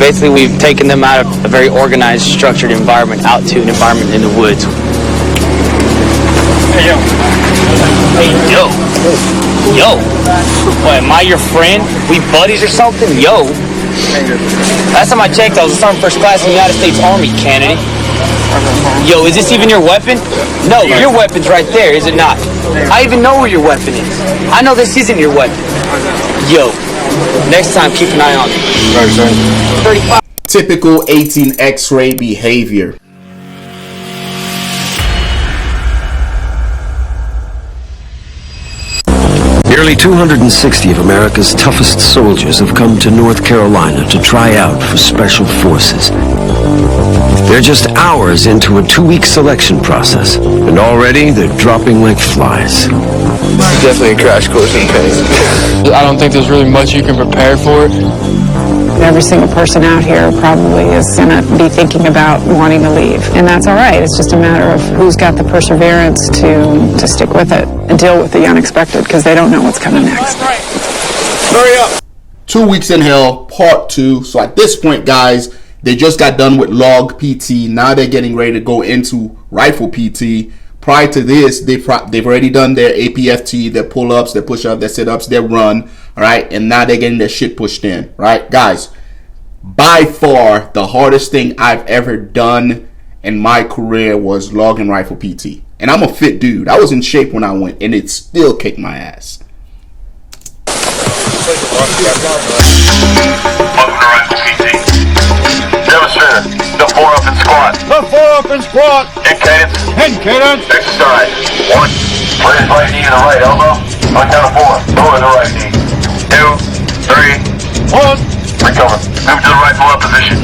Basically, we've taken them out of a very organized, structured environment out to an environment in the woods. Hey, yo. Hey, yo. Yo. What, am I your friend? We buddies or something? Yo. Last time I checked, I was a sergeant first class in the United States Army, Kennedy. Yo, is this even your weapon? No, your weapon's right there, is it not? I even know where your weapon is. I know this isn't your weapon. Yo, next time, keep an eye on me. Right, sir. 35. Typical 18 X-ray behavior. Nearly 260 of America's toughest soldiers have come to North Carolina to try out for Special Forces. They're just hours into a 2-week selection process, and already they're dropping like flies. Definitely a crash course in pain. I don't think there's really much you can prepare for it. Every single person out here probably is going to be thinking about wanting to leave. And that's all right. It's just a matter of who's got the perseverance to stick with it and deal with the unexpected, because they don't know what's coming next. Hurry up. 2 weeks in hell, part 2. So at this point, guys, they just got done with log PT. Now they're getting ready to go into rifle PT. Prior to this, they've already done their APFT, their pull-ups, their push-ups, their sit-ups, their run, all right? And now they're getting their shit pushed in, right? Guys, by far, the hardest thing I've ever done in my career was log and rifle PT. And I'm a fit dude. I was in shape when I went, and it still kicked my ass. Demonstrator, the 4-up and squat. The 4-up and squat. In cadence. In cadence. Exercise. 1. Put his right knee to the right elbow. On count of 4. Lower the right knee. 2, 3. 1. Recover. Move to the rifle up position.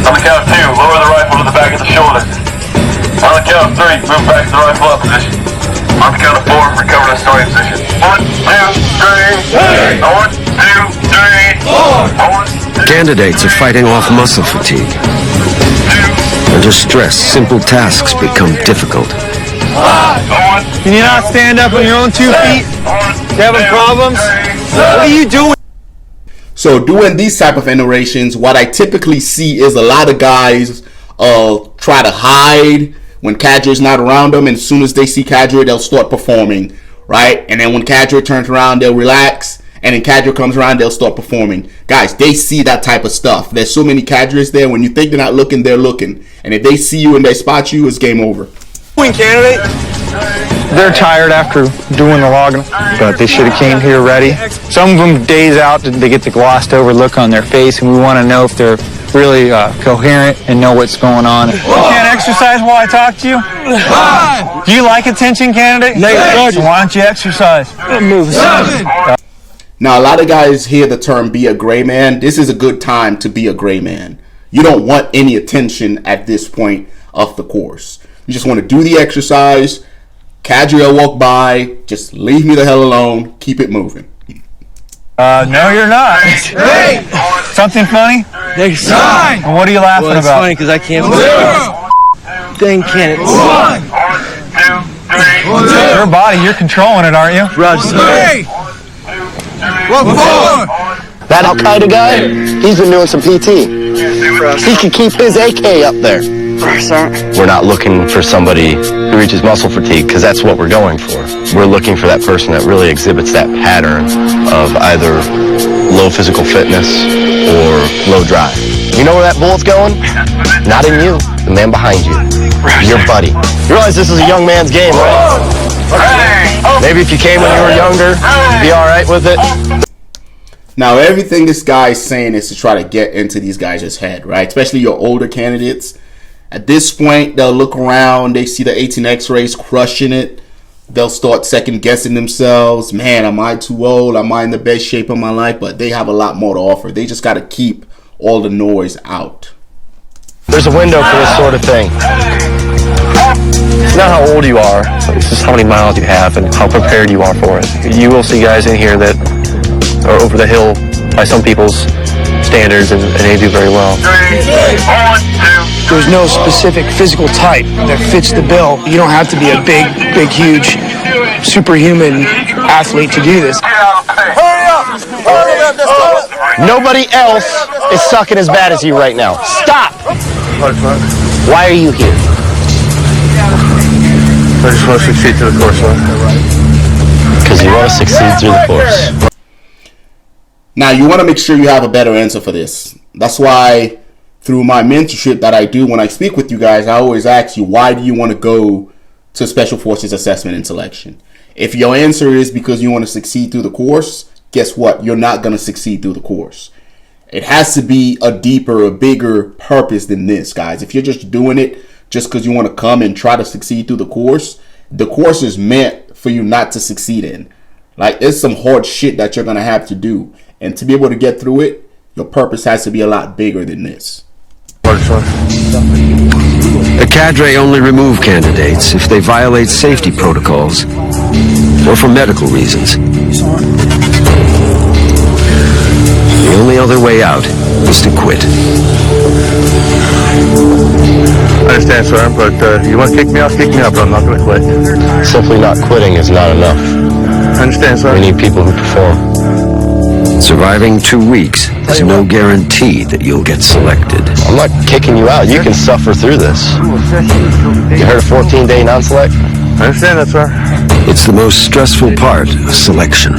On the count of 2, lower the rifle to the back of the shoulder. On the count of 3, move back to the rifle up position. On the count of 4, recover to starting position. 1, 2, 3. 1, 2, 3. 4. Candidates are fighting off muscle fatigue. Under stress, simple tasks become difficult. Can you not stand up on your own 2 feet? You having problems? What are you doing? So doing these type of iterations, what I typically see is a lot of guys try to hide when cadre's not around them, and as soon as they see cadre, they'll start performing, right? And then when cadre turns around, they'll relax, and then cadre comes around, they'll start performing. Guys, they see that type of stuff. There's so many cadres there. When you think they're not looking, they're looking. And if they see you and they spot you, it's game over. Candidate. They're tired after doing the logging, but they should have came here ready. Some of them days out, they get the glossed over look on their face, and we want to know if they're really coherent and know what's going on. You can't exercise while I talk to you? Do you like attention, candidate? So why don't you exercise? Now, a lot of guys hear the term be a gray man. This is a good time to be a gray man. You don't want any attention at this point of the course. You just want to do the exercise. Cadre will walk by. Just leave me the hell alone. Keep it moving. No, you're not. Hey! Something funny? Next time. And what are you laughing Well, it's about? funny because I can't Dang candidates. 1, 2, 3. Your body, you're controlling it, aren't you? Roger. That Al-Qaeda guy, he's been doing some PT. He can keep his AK up there. We're not looking for somebody who reaches muscle fatigue, because that's what we're going for. We're looking for that person that really exhibits that pattern of either low physical fitness or low drive. You know where that bullet's going? Not in you, the man behind you, your buddy. You realize this is a young man's game, right? Maybe if you came when you were younger, you'd be all right with it. Now, everything this guy is saying is to try to get into these guys' head, right? Especially your older candidates. At this point, they'll look around, they see the 18 X-rays crushing it. They'll start second guessing themselves. Man, am I too old? Am I in the best shape of my life? But they have a lot more to offer. They just got to keep all the noise out. There's a window for this sort of thing. It's not how old you are, it's just how many miles you have and how prepared you are for it. You will see guys in here that are over the hill by some people's standards, and they do very well. There's no specific physical type that fits the bill. You don't have to be a big, huge, superhuman athlete to do this. Nobody else is sucking as bad as you right now. Stop! Why are you here? I just want to succeed through the course, man. Because you want to succeed through the course. Now, you want to make sure you have a better answer for this. That's why through my mentorship that I do when I speak with you guys, I always ask you, why do you want to go to Special Forces Assessment and Selection? If your answer is because you want to succeed through the course, guess what? You're not going to succeed through the course. It has to be a deeper, a bigger purpose than this, guys. If you're just doing it just because you want to come and try to succeed through the course is meant for you not to succeed in. Like, it's some hard shit that you're going to have to do. And to be able to get through it, your purpose has to be a lot bigger than this. The cadre only remove candidates if they violate safety protocols or for medical reasons. The only other way out is to quit. I understand, sir, but you want to kick me out, but I'm not going to quit. Simply not quitting is not enough. I understand, sir. We need people who perform. Surviving 2 weeks is no guarantee that you'll get selected. I'm not kicking you out. You can suffer through this. You heard a 14-day non-select? I understand that, sir. It's the most stressful part of selection.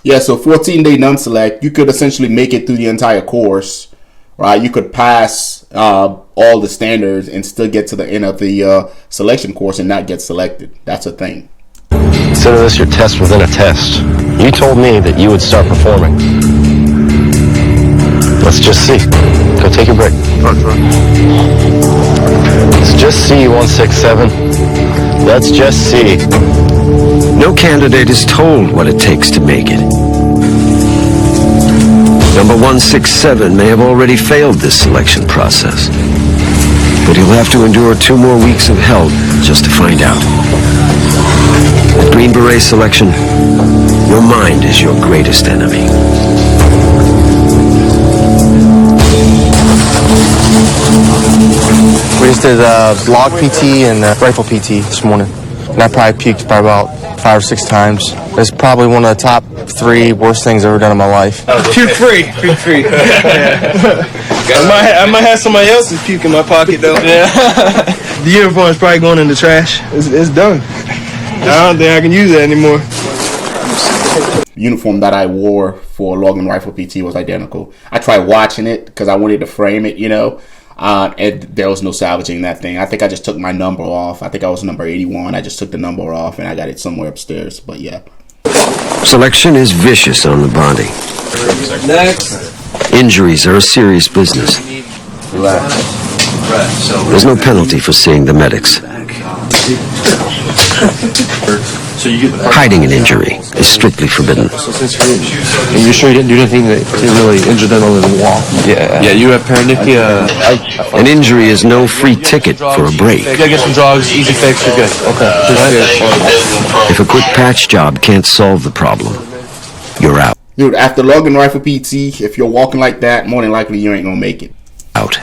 Yeah, so 14-day non-select, you could essentially make it through the entire course, right? You could pass all the standards and still get to the end of the selection course and not get selected. That's a thing. Consider this your test within a test. You told me that you would start performing. Let's just see. Go take your break. Let's just see, 167. Let's just see. No candidate is told what it takes to make it. Number 167 may have already failed this selection process, but he'll have to endure 2 more weeks of hell just to find out. At Green Beret selection, your mind is your greatest enemy. We just did log PT and rifle PT this morning. And I probably puked by about 5 or 6 times. It's probably one of the top 3 worst things I've ever done in my life. Puke free. I might have somebody else's puke in my pocket though. Yeah. The uniform is probably going in the trash. It's done. I don't think I can use it anymore. Uniform that I wore for Logan Rifle PT was identical. I tried watching it because I wanted to frame it, you know, and there was no salvaging that thing. I think I just took my number off. I think I was number 81. I just took the number off and I got it somewhere upstairs. But yeah. Selection is vicious on the body. Next. Injuries are a serious business. There's no penalty for seeing the medics. Hiding an injury is strictly forbidden. And you're sure you didn't do anything that really injured them other than the wall? Yeah, you have paronychia. An injury is no free ticket for a break. You gotta get some drugs, easy fix, you're good. Okay. If a quick patch job can't solve the problem, you're out. Dude, after Logan Rifle PT, if you're walking like that, more than likely you ain't gonna make it. Out.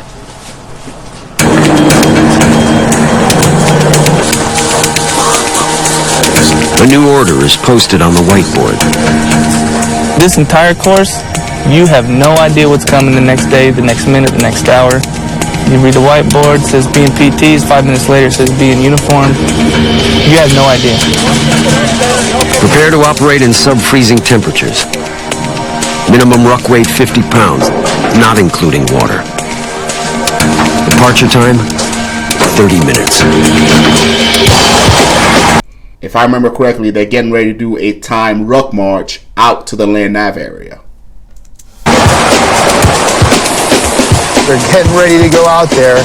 A new order is posted on the whiteboard. This entire course, you have no idea what's coming the next day, the next minute, the next hour. You read the whiteboard, it says be in PTs, 5 minutes later it says be in uniform. You have no idea. Prepare to operate in sub-freezing temperatures. Minimum ruck weight 50 pounds, not including water. Departure time, 30 minutes. If I remember correctly, they're getting ready to do a timed ruck march out to the land nav area. They're getting ready to go out there,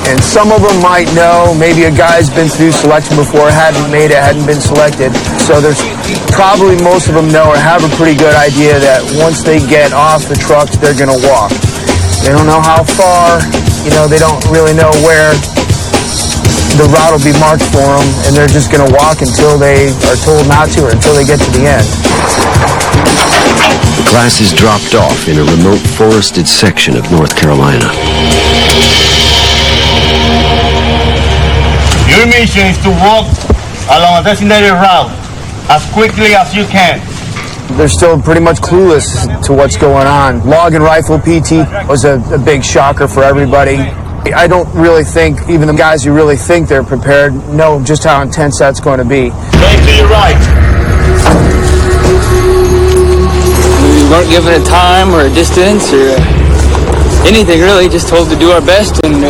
and some of them might know, maybe a guy's been through selection before, hadn't made it, hadn't been selected. So there's probably most of them know or have a pretty good idea that once they get off the trucks, they're going to walk. They don't know how far, you know, they don't really know where the route will be marked for them, and they're just going to walk until they are told not to or until they get to the end. The class is dropped off in a remote forested section of North Carolina. Your mission is to walk along a designated route as quickly as you can. They're still pretty much clueless to what's going on. Log and rifle PT was a big shocker for everybody. I don't really think, even the guys who really think they're prepared, know just how intense that's going to be. Right to your right. We weren't given a time or a distance or anything really, just told to do our best and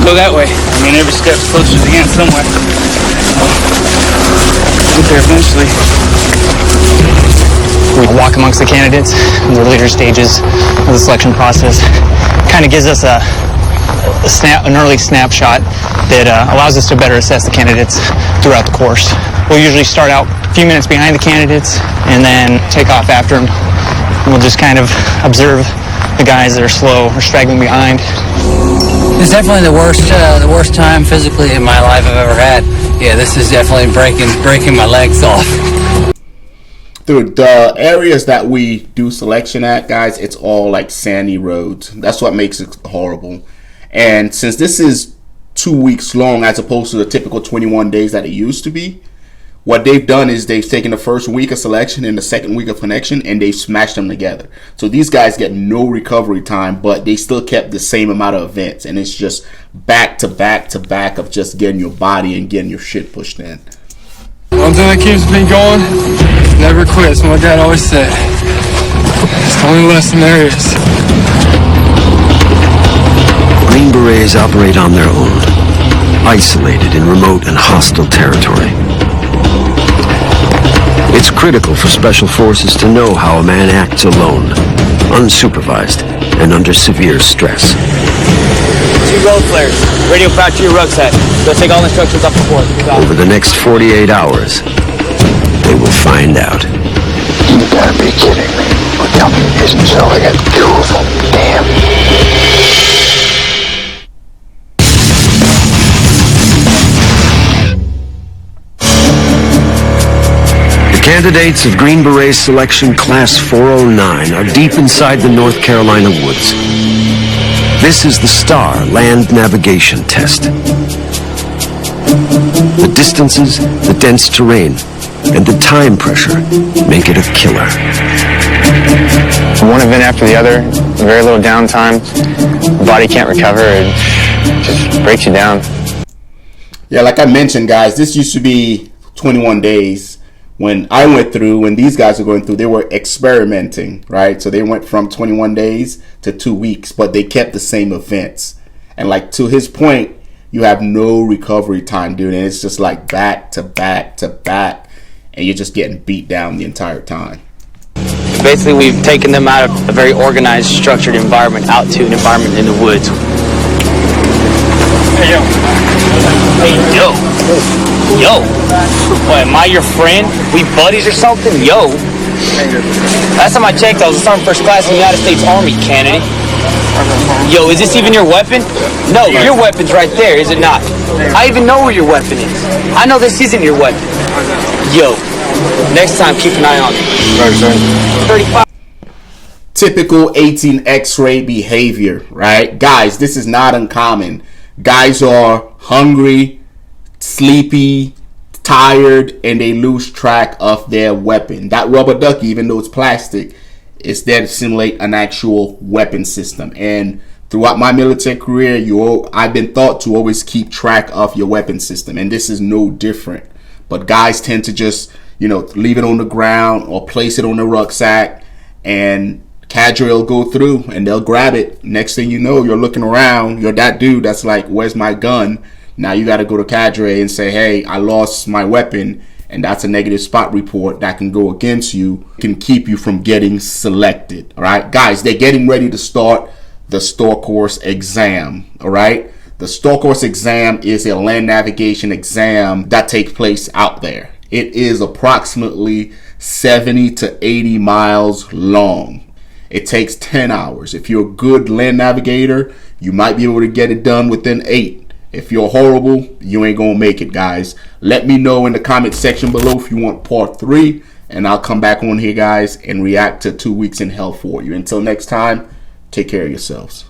go that way. I mean, every step's closer to the end somewhere. Get there eventually. We walk amongst the candidates in the later stages of the selection process. Kind of gives us an early snapshot that allows us to better assess the candidates throughout the course. We'll usually start out a few minutes behind the candidates and then take off after them. We'll just kind of observe the guys that are slow or straggling behind. It's definitely the worst time physically in my life I've ever had. Yeah, this is definitely breaking my legs off. Dude, the areas that we do selection at, guys, it's all like sandy roads. That's what makes it horrible. And since this is 2 weeks long as opposed to the typical 21 days that it used to be, what they've done is they've taken the first week of selection and the second week of connection and they've smashed them together. So these guys get no recovery time, but they still kept the same amount of events. And it's just back to back to back of just getting your body and getting your shit pushed in. One thing that keeps me going, never quit. That's what my dad always said. It's the only lesson there is. Green Berets operate on their own, isolated in remote and hostile territory. It's critical for special forces to know how a man acts alone, unsupervised, and under severe stress. 2 road flares. Radio pouch to your rucksack. Go take all instructions off the board. Over the next 48 hours, they will find out. You gotta be kidding me. Well, tell me it isn't so. I got 2 of them. Damn. The candidates of Green Beret Selection Class 409 are deep inside the North Carolina woods. This is the STAR land navigation test. The distances, the dense terrain, and the time pressure make it a killer. One event after the other, very little downtime. The body can't recover. It just breaks you down. Yeah, like I mentioned, guys, this used to be 21 days. When I went through, when these guys were going through, they were experimenting, right? So they went from 21 days to 2 weeks, but they kept the same events. And like to his point, you have no recovery time, dude. And it's just like back to back to back. And you're just getting beat down the entire time. Basically, we've taken them out of a very organized, structured environment out to an environment in the woods. Hey, yo. Hey, yo. Yo. What, am I your friend? We buddies or something? Yo. Last time I checked, I was a sergeant first class in the United States Army, Kennedy. Yo, is this even your weapon? No, your weapon's right there, is it not? I even know where your weapon is. I know this isn't your weapon. Yo, next time keep an eye on me. 35. Typical 18 X-ray behavior, right? Guys, this is not uncommon. Guys are hungry, sleepy, tired, and they lose track of their weapon. That rubber ducky, even though it's plastic, is there to simulate an actual weapon system. And throughout my military career, I've been taught to always keep track of your weapon system, and this is no different. But guys tend to just, leave it on the ground or place it on the rucksack, and cadre will go through and they'll grab it. Next thing you know, you're looking around, you're that dude that's like, where's my gun? Now you got to go to cadre and say, hey, I lost my weapon, and that's a negative spot report that can go against you, can keep you from getting selected. All right, guys, they're getting ready to start the STAR course exam. All right, the STAR course exam is a land navigation exam that takes place out there. It is approximately 70 to 80 miles long. It takes 10 hours. If you're a good land navigator, you might be able to get it done within 8. If you're horrible, you ain't gonna make it, guys. Let me know in the comment section below if you want part 3, and I'll come back on here, guys, and react to 2 weeks in hell for you. Until next time, take care of yourselves.